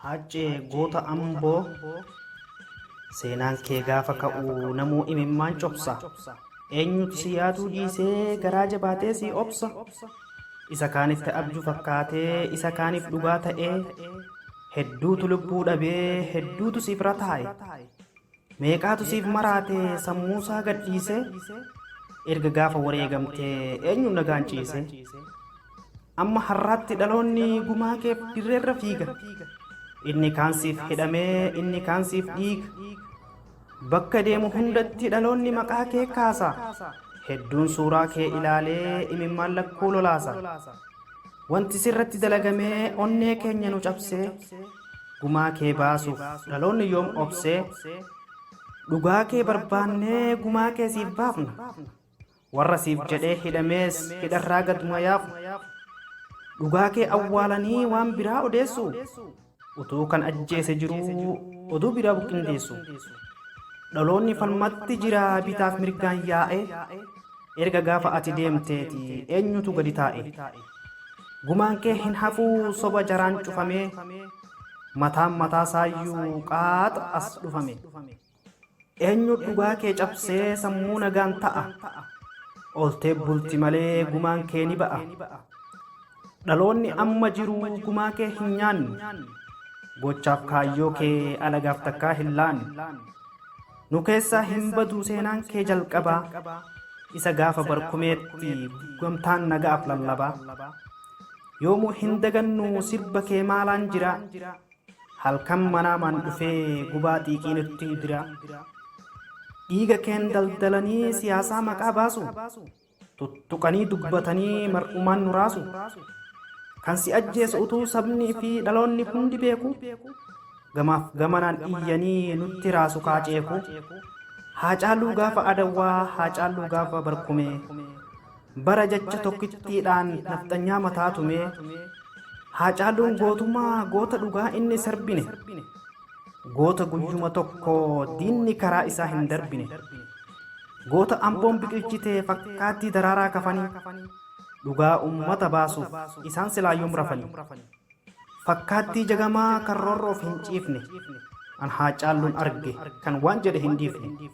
Haccee goota Amboo seenaan kee gaafa ka'u namuu imimmaan cobsa. Eenyutu si yaaduu dhiisee garaa jabaatee si obsa. Isa kaanitti abjuu fakkaatee isa kaaniif dhugaa ta'ee hedduutu lubbuu dhabee hedduutu siif rataa'e. Meeqaatu siif maraatee sammuusaa gadhiise erga gaafa wareegamtee eenyu nagaan ciise. Amma har'aatti dhaloonni gumaa keef dirreerra fiiga. Inni kaan siif hidhamee inni kaan siif dhiiga. Bakka deemu hundatti dhaloonni maqaa kee kaasa. Hedduun suuraa kee ilaalee imimmaan lakkuu lolaasa. Wanti sirratti dalagamee onnee keenya nu cabsee gumaa kee baasuuf dhaloonni yoom obsee. Dhugaa kee barbaannee gumaa kee siif baafna. Warra siif jedhee hidhamees hidharraa gaduma yaafna. Dhugaa kee awwaalanii waan biraa odeessu. Utuu kan ajjeese jiruu oduu biraa buqqindeessu. Dhaloonni falmatti jira bitaaf mirgaan yaa'e. Erga gaafa ati deemteeti eenyutu gadi taa'e. Gumaan kee hin hafuu soba jaraan cufamee. Mataan mataa saayyuu qaaxa as dhufame. Eenyu dhugaa kee cabsee sammuu nagaan ta'a. Oltee bulti malee gumaan kee ni ba'a. Dhaloonni amma jiru gumaa kee hin nyaannu. Gochaaf kaayyoo kee alagaaf takkaa hin laannu. Nu keessaa hin baduu seenaan kee jalqabaa. Isa gaafa barkumeetti gamtaan nagaaf lallabaa. Yoomuu hin dagannu sirba kee maalaan jira. Halkan manaamaan dhufee gubaa xiiqii nutti dira. Dhiiga keen daldalanii siyaasaa maqaa baasu. Tuttuqanii dubbatanii mar'umaan nu raasu. Kan si ajjeesu utuu sabni fi dhaloonni hundi beeku. Gamaaf gamanaan iyyanii nutti raasu kaaceeku. Haacaaluu gaafa adawaa haacaaluu gaafa barkumee. Bara jecha tokkittiidhaan nafxanyaa mataa tumee. Haacaaluun gootummaa goota dhugaa inni sarbine. Goota guyyuma tokko diinni karaa isaa hin darbine. Goota Amboon biqilchitee fakkaattii daraaraa kafanii. Dhugaa ummata baasuuf isaan silaayyuum rafanii. Fakkaattii jagamaa kan roorroof hin ciifne. An haacaalluun arge kan waan jedhe hin dhiifne.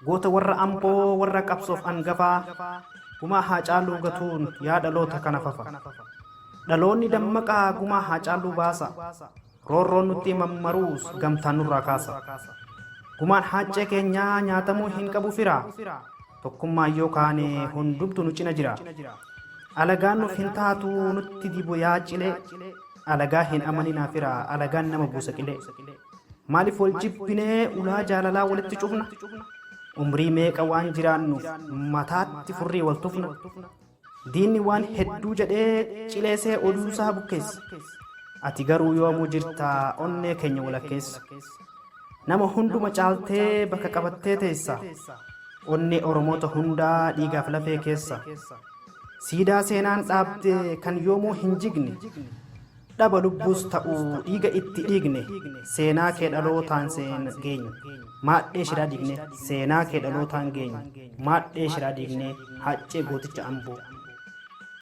Goota warra Amboo warra qabsoof angafaa. Gumaa haacaaluu gatuun yaa dhaloota kana fafa. Dhaloonni dammaqaa gumaa haacaaluu baasa. Roorroon nutti mammaruus gamtaan nurraa kaasa. Gumaan haacee keenyaa nyaatamuu hin qabu firaa. Tokkummaa yoo kaane hundumtu nu cina jira. Alagaan nuuf hin taatu nutti dibu yaa cilee. Alagaa hin amaninaa firaa alagaan nama buusa qilee. Maaliif wal jibbinee ulaa jaalalaa walitti cufna. Umrii meeqa waan jiraannuuf mataatti furrii wal tufna. Diinni waan hedduu jedhee cileesee oduusaa bukkeessa. Ati garuu yoomuu jirtaa onnee keenya walakkeessa. Nama hunduma caaltee bakka qabattee teessa. Onnee Oromoota hundaa dhiigaaf lafee keessa. Siidaa seenaan dhaabde kan yoomuu hin jigne. Dhaba lubbuus ta'uu dhiiga itti dhiigne. Seenaa kee dhalootaan seen geenye. Maadhee shiraa diigne. Seenaa kee dhalootaan geenye. Maadhee shiraa diigne. Haccee gooticha Amboo.